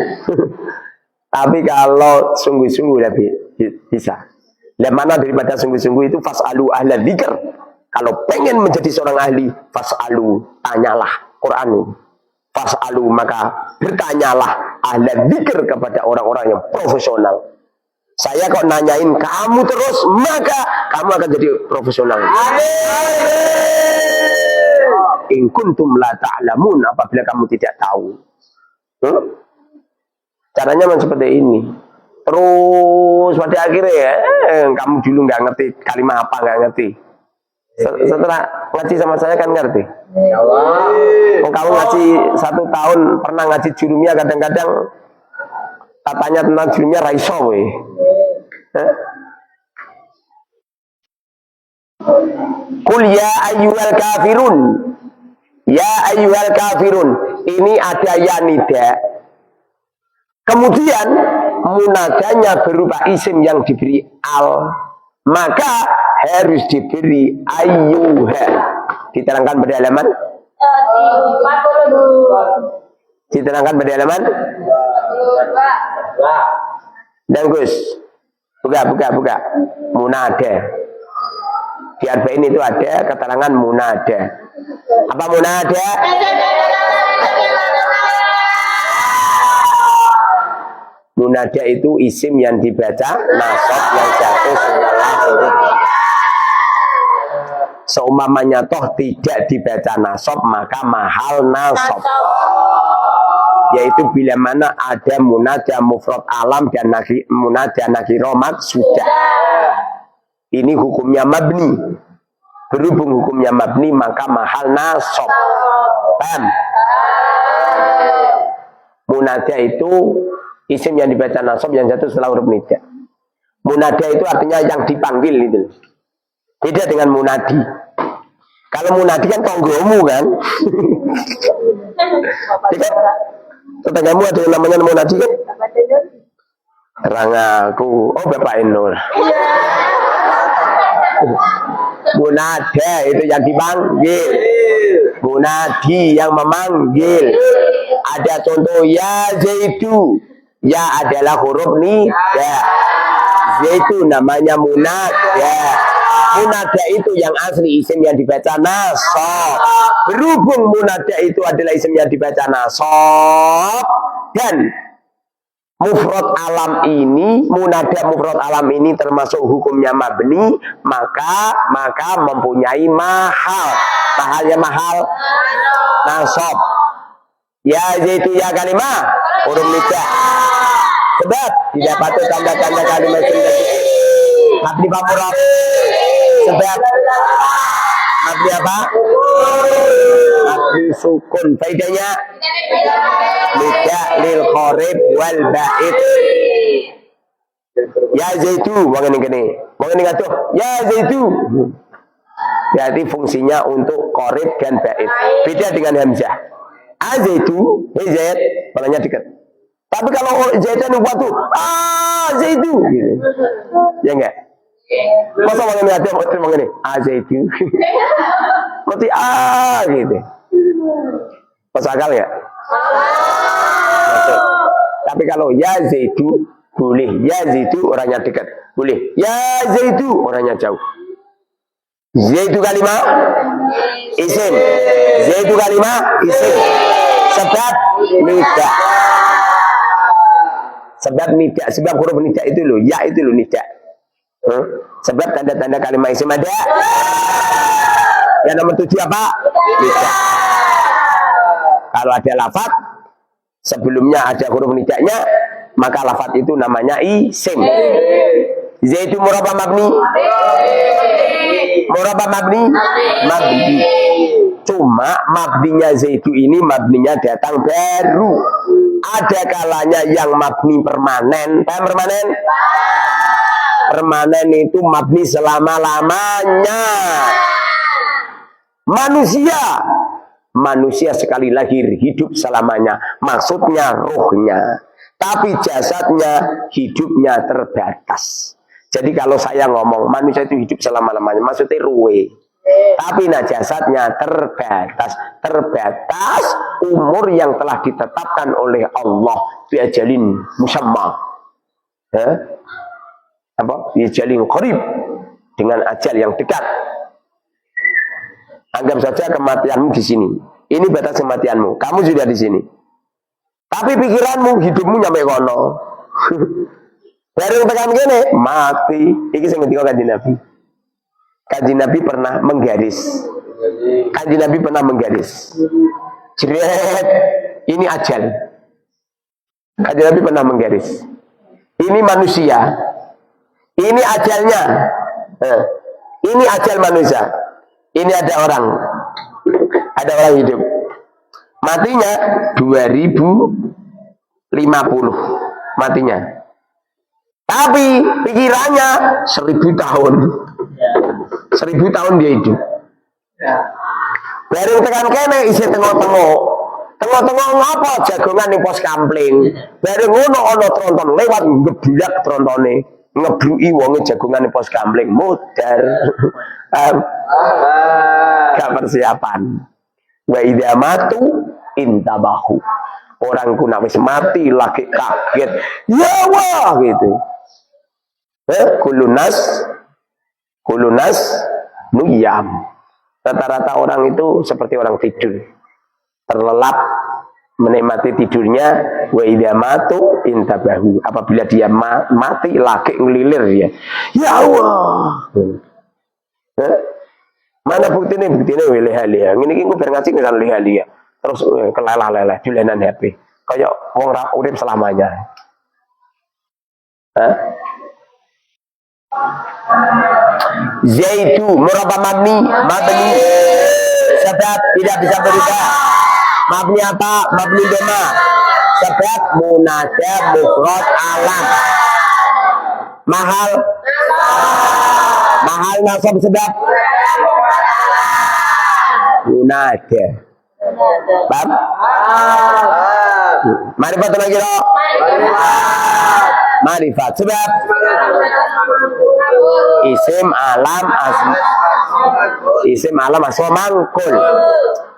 Tapi kalau sungguh-sungguh lebih bisa. Dan mana daripada sungguh-sungguh itu fas'alu ahla dzikr. Kalau pengen menjadi seorang ahli, fas'alu, tanyalah Quran ini. Fas'alu, maka bertanyalah ahla dzikr kepada orang-orang yang profesional. Saya kok nanyain kamu terus, maka kamu akan jadi profesional. In kuntum la ta'lamun, apabila kamu tidak tahu. Caranya memang seperti ini. Terus pada akhirnya ya, kamu dulu nggak ngerti kalimat apa, nggak ngerti. Setelah ngaji sama saya kan ngerti. Oh, kamu ngaji 1 tahun, pernah ngaji jurumiyah, kadang-kadang katanya tentang jurumiyah raiso we. Qul ya ayyuhal kafirun. Ya ayyuhal kafirun. Ini ada ya nida. Kemudian munadanya berupa isim yang diberi al, maka harus diberi ayyuha. Diterangkan pada halaman. Diterangkan pada halaman. Dan Gus, buka. Munada. Di arba'in itu ada keterangan munada. Apa munada? Munada itu isim yang dibaca nasab yang jatuh setelah huruf. Seumpamanya toh tidak dibaca nasab maka mahal nasab. Yaitu bila mana ada munada mufrad alam dan munada nakiro maksudah. Ini hukumnya mabni. Berhubung hukumnya mabni maka mahal nasab. Paham? Munada itu isim yang dibaca nasab yang jatuh setelah huruf nida. Munada itu artinya yang dipanggil itu. Beda dengan munadi. Kalau munadi kan tonggomu kan. Tetanggamu ada yang namanya munadi kan? Terang aku. Oh Bapak Enur. Munada itu yang dipanggil. Munadi yang memanggil. Ada contoh ya Zaidu. Ya adalah huruf nida. Zaidu namanya munada. Munada itu yang asli isim yang dibaca nasab. Berhubung munada itu adalah isim yang dibaca nasab dan mufrad alam ini, munada mufrad alam ini termasuk hukumnya mabni, maka mempunyai mahal. Mahalnya mahal nasab. Ya yaitu ya kalimah huruf nida. Sebab tidak patut tanda-tanda kalimat mabni pamurab. Sebab mabni apa? Mabni sukun. Faedahnya nida lil qarib wal ba'id. Ya Zaidu, wong ngene katuh. Ya Zaidu. Berarti fungsinya untuk qarib dan ba'id. Beda dengan hamzah. Azaitu, Zaid, palanya dekat. Tapi kalau Zaidan waktu Zaidu gitu. Ya enggak? Masa ngene ada mau ngene, Zaidu. Mesti gitu. Masuk akal ya? Masuk. Tapi kalau ya Zaidu boleh, ya Zaidu orangnya dekat. Boleh. Ya Zaidu orangnya jauh. Zaidu kalimah isim. Zaidu kalimah isim. Sebab nida. Sebab nida, sebab huruf nida itu loh, ya itu loh nida. Sebab tanda-tanda kalimat isim ada. Yang nomor 7 apa? Nida. Kalau ada lafaz sebelumnya ada huruf nidanya, maka lafaz itu namanya isim. Zaitu murabba mabni. Murabba mabni. Mabni. Cuma mabninya Zaitu ini mabninya datang baru. Ada kalanya yang mabni permanen. Paham permanen? Permanen itu mabni selama-lamanya. Manusia sekali lahir hidup selamanya. Maksudnya rohnya. Tapi jasadnya hidupnya terbatas. Jadi kalau saya ngomong manusia itu hidup selama-lamanya, maksudnya ruwe. Tapi jasadnya terbatas. Terbatas umur yang telah ditetapkan oleh Allah. Biajalin musamma. Biajalin qarib. Dengan ajal yang dekat. Anggap saja kematianmu di sini. Ini batas kematianmu. Kamu sudah di sini. Tapi pikiranmu, hidupmu nyampe kono. Baru tekan kene mati. Iki sing ngendika Kanjeng Nabi. Kanjeng Nabi pernah menggaris. Kanjeng Nabi pernah menggaris. Jret, ini ajal. Kanjeng Nabi pernah menggaris. Ini manusia. Ini ajalnya. Ini ajal manusia. Ini ada orang. Ada orang hidup. Matinya 2050. Matinya. Tapi pikirannya 1000 tahun. 1000 tahun dia hidup. Baru tekan kene isi tengok-tengok. Tengok-tengok ngapa jagongan ning pos kampling. Baru ngono ana tronton lewat ngeblak trontone. Ngebluki wonge jagongan ning pos kampling mudar. Gak persiapan. Wa idza matu intabahu. Orang kuna wis mati lagi kaget. Ya wah gitu. Kulunas nuyam. Rata-rata orang itu seperti orang tidur. Terlelap menikmati tidurnya. Wa idza matu intabahu. Apabila dia mati lagi ngelilir dia. Ya Allah. Mana buktinya leha-leha. Ngene iki bar ngaji ngesan leha-leha. Terus kelelah-lelah dilenan HP. Kayak wong ra urip selamanya. Zaitu murabba mabni sebab tidak bisa berubah. Mabni apa? Mabni doma. Sebab munada mufrad alam. Mahal nasab sebab munada. Paham? Marifat lagi loh. Marifat sebab isim alam asma mangkul.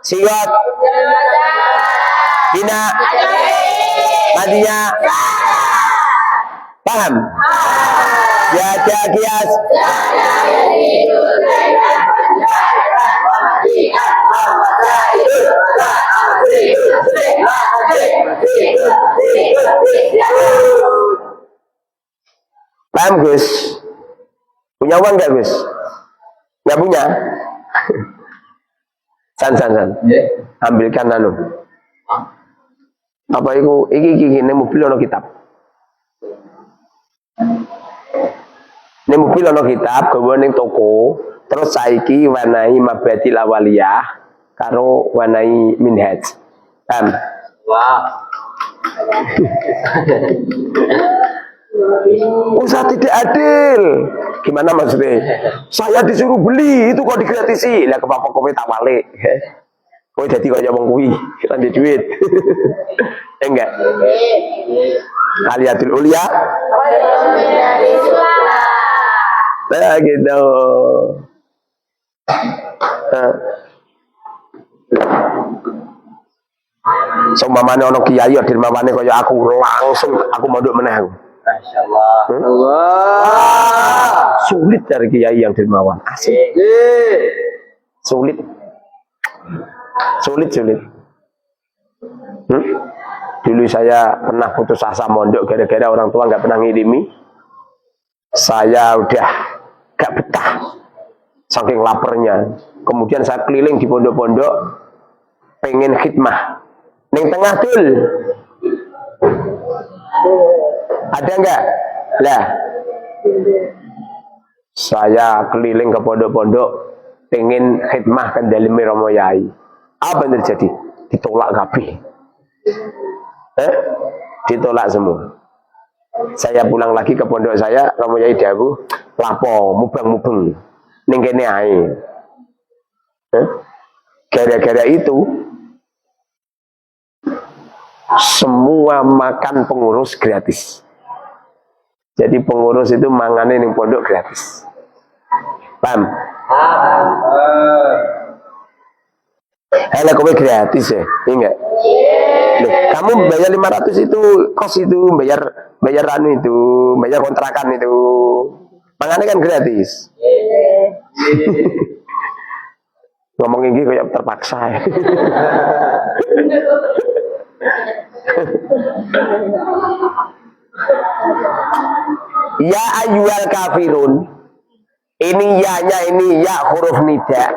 Sigot bina madinya. Paham? Jaja kias. Paham Gus? Punya uang gak Gus? Gak punya? San. Ambilkan anu. Apa itu? Iki mobil ono kitab. Ini mobil ono kitab, gawe ning toko. Terus saiki wanai Mabadil Awaliyah karo wanai Minhaj. Paham? Wah. Usaha tidak adil. Gimana maksudnya? Saya disuruh beli, itu kok digratisi. Lah kenapa kowe tak balik? Kowe dadi kaya wong kuwi, ra ndek duit. Enggak. Aliyatul ulia. Nah gitu. Seumpamane ana kiai dermawane kaya aku langsung aku mondok meneh aku. Masyaallah. Allah. Sulit dari kiai yang dermawan. Asik. Sulit. Dulu saya pernah putus asa mondok gara-gara orang tua nggak pernah ngirimi. Saya udah gak betah saking laparnya. Kemudian saya keliling di pondok-pondok, pengen khidmah. Ning tengah dul. Ada enggak? Lah. Saya keliling ke pondok-pondok, pengen khidmah kendali Romo Yai. Apa yang terjadi? Ditolak kabeh. Ditolak semua. Saya pulang lagi ke pondok saya, Romo Yai dawuh, lapo mubang-mubeng ning kene ae. Gara-gara itu semua makan pengurus gratis. Jadi pengurus itu mangane ning pondok gratis. Paham? Enak kowe gratis ya, enggak? Loh, kamu bayar 500 itu kos itu, bayar anu itu, bayar kontrakan itu. Mangane kan gratis. Ngomong ini kayak terpaksa ya. Ya ayyuhal kafirun. Ini ya-nya ini ya huruf nida.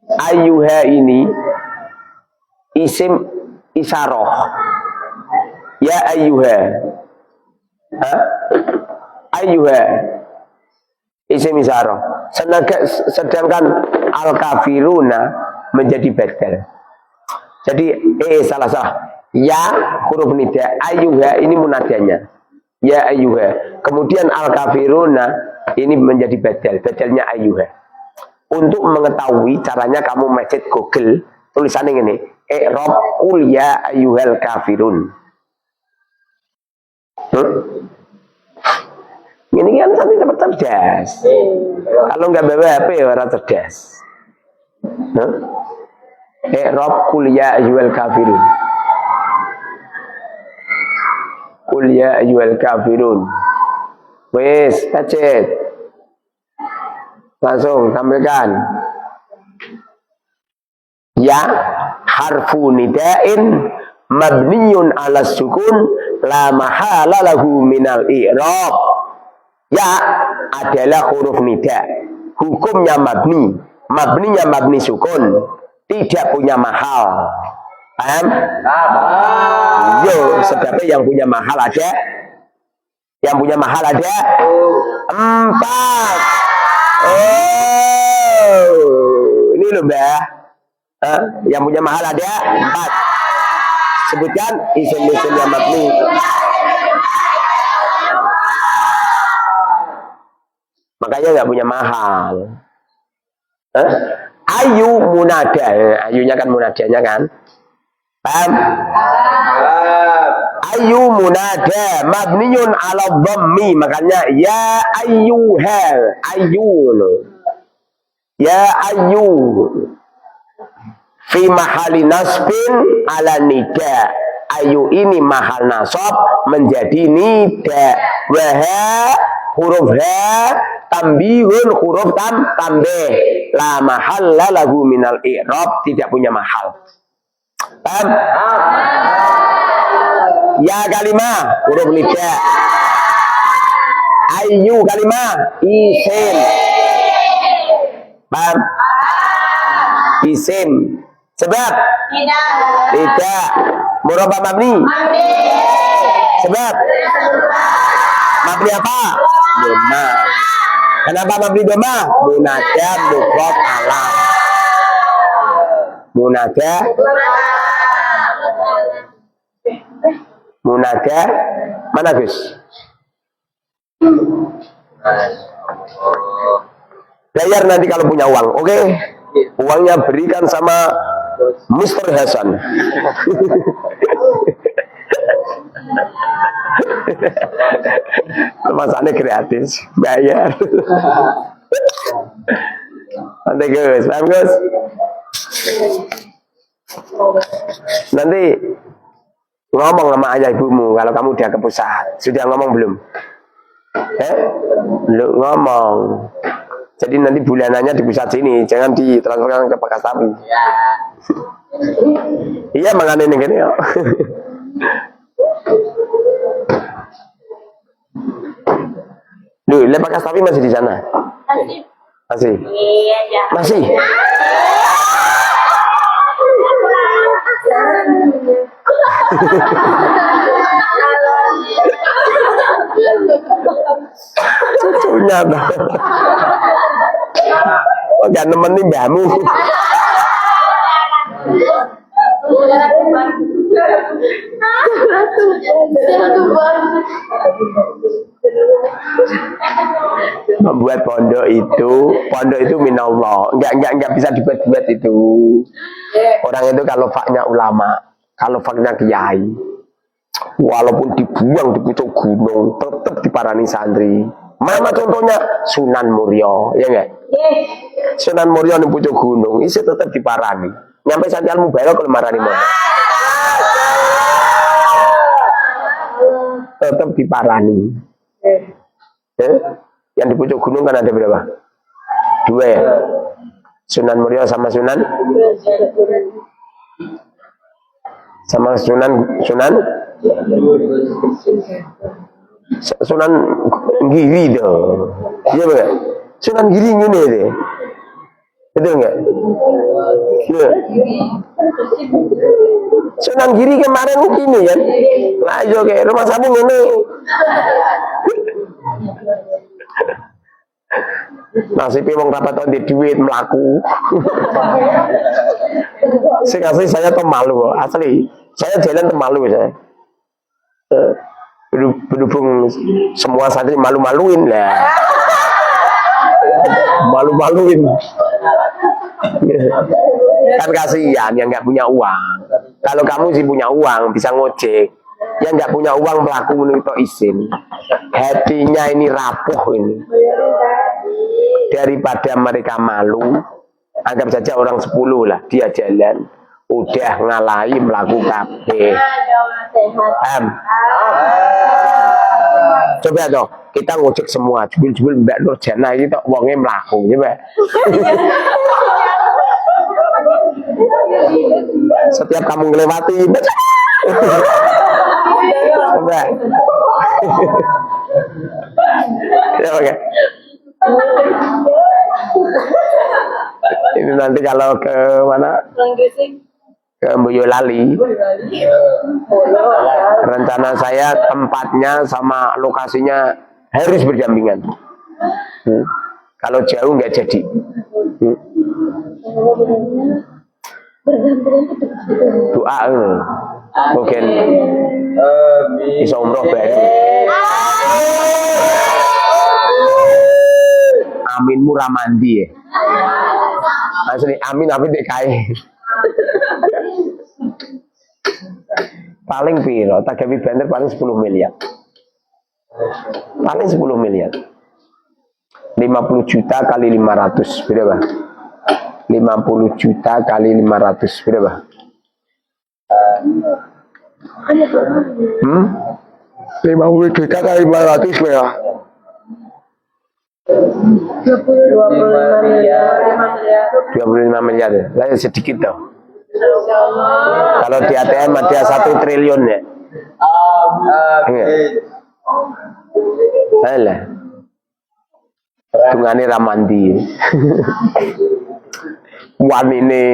Ayyuha ini isim isaroh. Ya ayyuha. Ayyuha isim isaroh. Sedangkan al-kafiruna menjadi badal. Jadi salah. Ya huruf nida, ayyuha ini munadanya. Ya ayyuha. Kemudian al-kafiruna ini menjadi badal. Badalnya ayyuha. Untuk mengetahui caranya kamu masjid Google, tulisannya ini, i'rab qul ya ayyuhal kafirun. Ini kan nanti cepat cerdas. Kalau nggak bawa HP orang cerdas. I'rab qul ya ayyuhal kafirun. Qul ya ayyuhal kafirun. Wes, tacet. Langsung tampilkan. Ya harfu nida'in mabniyun ala sukun la mahala lahu minal i'rab. Ya adalah huruf nida. Hukumnya mabni. Mabninya mabni sukun. Tidak punya mahal. Paham? Yo, sebabnya yang punya mahal ada. Yang punya mahal ada 4. Ini loh Mbak. Yang punya mahal ada 4. Sebutkan isim-isim yang mabni. Makanya nggak punya mahal. Ayu munada. Ayunya kan munadanya kan. Paham? Ayu munada mabniun ala dhammi, makanya ya ayyuhal ayyun. Ya ayyu fi mahali nasbin ala nida. Ayu ini mahal nasab menjadi nida. Wa huruf ha tambihun huruf tambih. La mahalla lahu minal i'rab, tidak punya mahal. Paham? Ya kalimah huruf nida. Ayu kalimah isim. Paham? Isim. Sebab tidak. Murabba mabni. Sebab mabni apa? Doma. Kenapa mabni doma? Munada mufrad alam. Munada mana Gus? Bayar nanti kalau punya uang, oke? Uangnya berikan sama Mr. Hasan. Masalahnya gratis, bayar. Nanti Gus, paham Gus? Nanti ngomong sama ayah ibumu kalau kamu udah ke pusat. Sudah ngomong belum? Belum ngomong. Jadi nanti bulanannya di pusat sini, jangan ditransferkan ke Pakas Tapi. Iya mangane ning kene yo. Duh, Lepak Astafi masih di sana? Masih? Iya, ya. Masih? Cucunya dah. Oh, gak nemenin mbahmu. Membuat pondok itu minallah. Enggak bisa dibuat-buat itu. Orang itu kalau faknya ulama, kalau faknya kiai, walaupun dibuang di pucuk gunung, tetap diparani santri. Mana contohnya Sunan Muria, ya enggak? Sunan Muria di pucuk gunung, isi tetap diparani. Nyampe Santi Al-Mubarak kalau marani mau. Tetap diparani. Yang di pucuk gunung kan ada berapa? 2 ya? Sunan Muria sama Sunan Giri dong. Iya enggak? Sunan Giri ini deh. Betul enggak? Ya. Sunan Giri kemarin ini kan? Lah yo kayak rumah sabung ini. Nasibnya wong rapat di duit melaku. Saya tuh malu asli. Saya jalan tuh malu saya. Berhubung semua santri malu-maluin lah. Malu-maluin. Kan kasihan yang nggak punya uang. Kalau kamu sih punya uang bisa ngojek. Yang nggak punya uang pelaku itu izin. Hatinya ini rapuh ini. Daripada mereka malu, anggap saja orang 10 lah dia jalan udah ngalahi melaku kabeh. Coba toh kita ngojek semua jebul-jebul Mbak Nurjana ini tok wonge mlaku coba. Setiap kamu ngelewati coba. Ya oke. Ini nanti kalau ke mana? Ke Boyolali. Rencana saya tempatnya sama lokasinya harus berdampingan. Kalau jauh nggak jadi. Doa mungkin bisa umroh baru. Amin murah mandi ya. Asli amin DKI. Paling piro tagawi banter paling 10 miliar. Paling 10 miliar. 50 juta kali 500 berapa? 50 juta kali 500 berapa? 50 juta kali 500 berapa? 25 miliar. Lah sedikit dong. Kalau di ATM ada 1 triliun ya. Alah. Tungane ramandi. Wan ini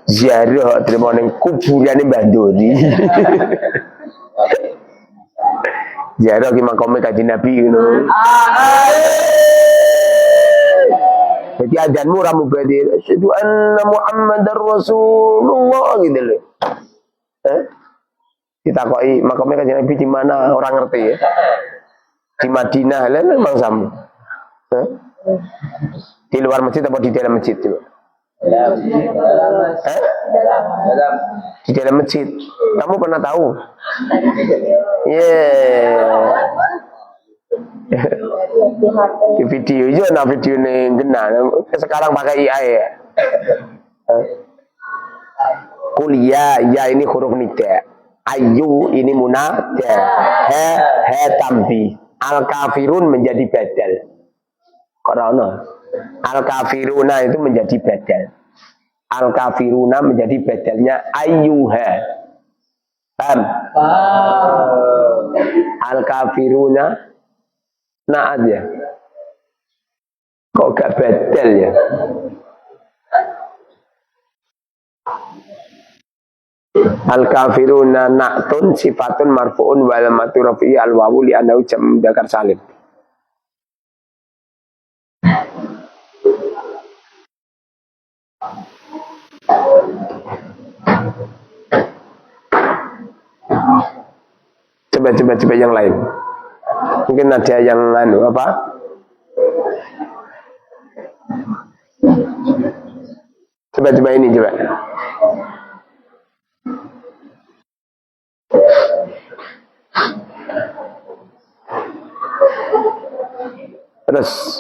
ziarah terima ning kuburane Mbah Doni. Ziarah ki makome Kanjeng Nabi ngono. Jadi ajanmu ramu berarti asyhadu anna Muhammadar Rasulullah gitu loh. Ditakoi makamnya Kanjeng Nabi di mana orang ngerti ya. Di Madinah lah memang sama. Di luar masjid atau di dalam masjid coba? Di dalam masjid. Kamu pernah tahu? Di video itu ada video nih kena. Sekarang pakai AI ya. Kuliah ya ini huruf nida. Ayu ini munada. He tambi. Al kafirun menjadi badal. Korona. Al kafiruna itu menjadi badal. Al kafiruna menjadi badalnya ayyuha. Paham? Al kafiruna Naat ya. Kok gak betel ya? Al kafiruna na'tun sifatun marfu'un wa alamatu rafi'i al wawu li annahu jam' mudzakkar salim. Coba yang lain. Mungkin ada yang apa? Coba ini coba. Terus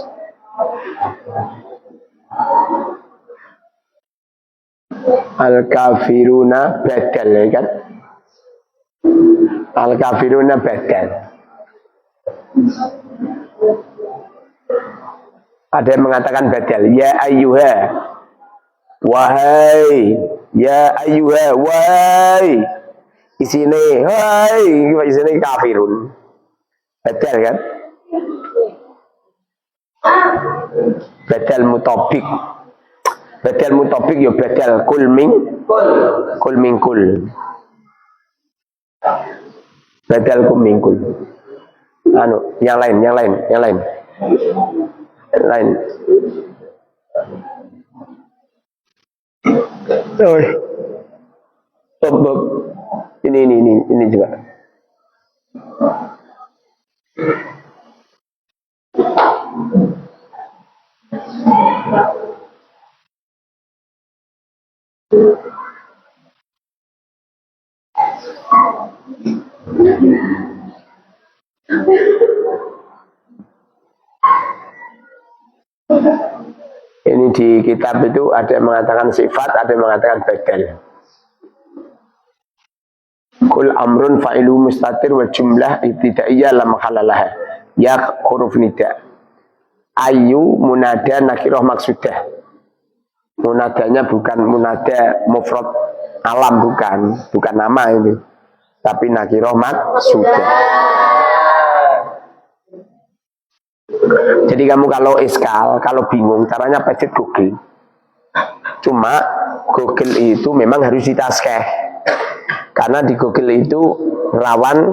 al-kafiruna badal ya kan? Al-kafiruna badal. Ada yang mengatakan badal. Ya ayyuha. Wahai. Ya ayyuha. Wahai. Isine. Hai. Isine kafirun. Badal kan? Badal mutobik. Badal mutobik ya badal kul mingkul. Badal kul mingkul. Anu, yang lain. Bob. Ini juga. Ini di kitab itu ada yang mengatakan sifat, ada yang mengatakan badal. Kul amrun fa'ilu mustatir wa jumlah ibtidaiyah la makhalalah. Ya huruf nida. Ayu munada nakirah maksudah. Munadanya bukan munada mufrad alam, bukan nama ini. Tapi nakirah maksudah. Jadi kamu kalau iskal, kalau bingung, caranya pencet Google. Cuma Google itu memang harus ditaskeh. Karena di Google itu rawan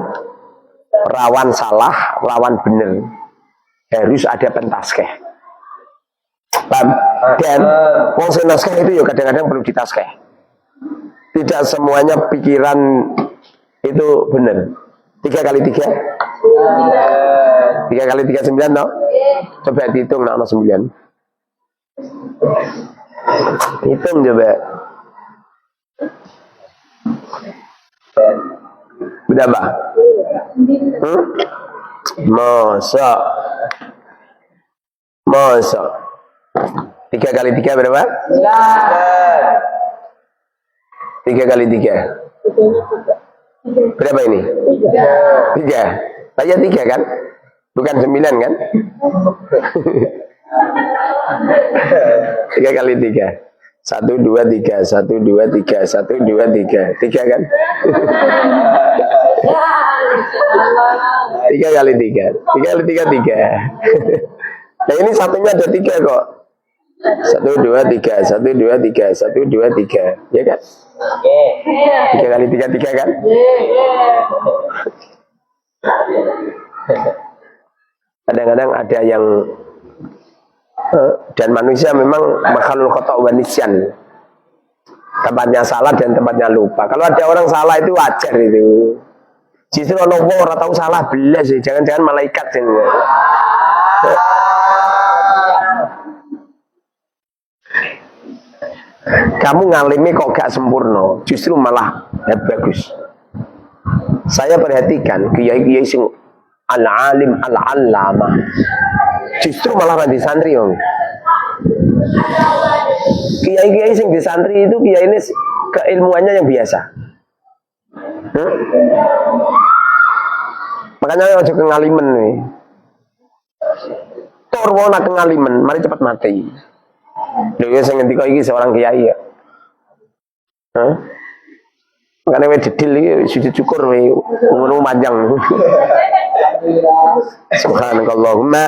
salah, rawan benar. Harus ada pentaskeh. Paham? Dan wong sing naskeh itu ya kadang-kadang perlu ditaskeh. Tidak semuanya pikiran itu benar. 3 kali 3 3 kali 3 9 no? Coba dihitung no 9. Hitung coba. Berapa? Masa 3 kali 3 berapa? 3 kali 3 berapa ini? 3. Saya 3 kan? Bukan 9 kan? 3 kali 3 1, 2, 3 1, 2, 3 1, 2, 3 3 kan? 3 kali 3 3 kali 3 3. Nah ini satunya ada 3 kok. 1, 2, 3 1, 2, 3 1, 2, 3 ya kan? 3 kali 3 3 kan? Kadang-kadang ada yang dan manusia memang makhluk khata' wa nisyan. Tempatnya salah dan tempatnya lupa. Kalau ada orang salah itu wajar itu. Justru orang ora tahu salah belas sih, jangan-jangan malaikat ini. Kamu ngalimi kok gak sempurna, justru malah bagus. Saya perhatikan kiai-kiai sing al-alim al-allama justru malah di santri om. Kiai-kiai sing di santri itu kiai ini keilmuannya yang biasa. Makanya aja kengalimen nih. Torwona kengalimen, mari cepat mati. Lha sing ngendika iki seorang kiai ya. Makanya we dedil iki sujud syukur we umur panjang. Subhanakallahumma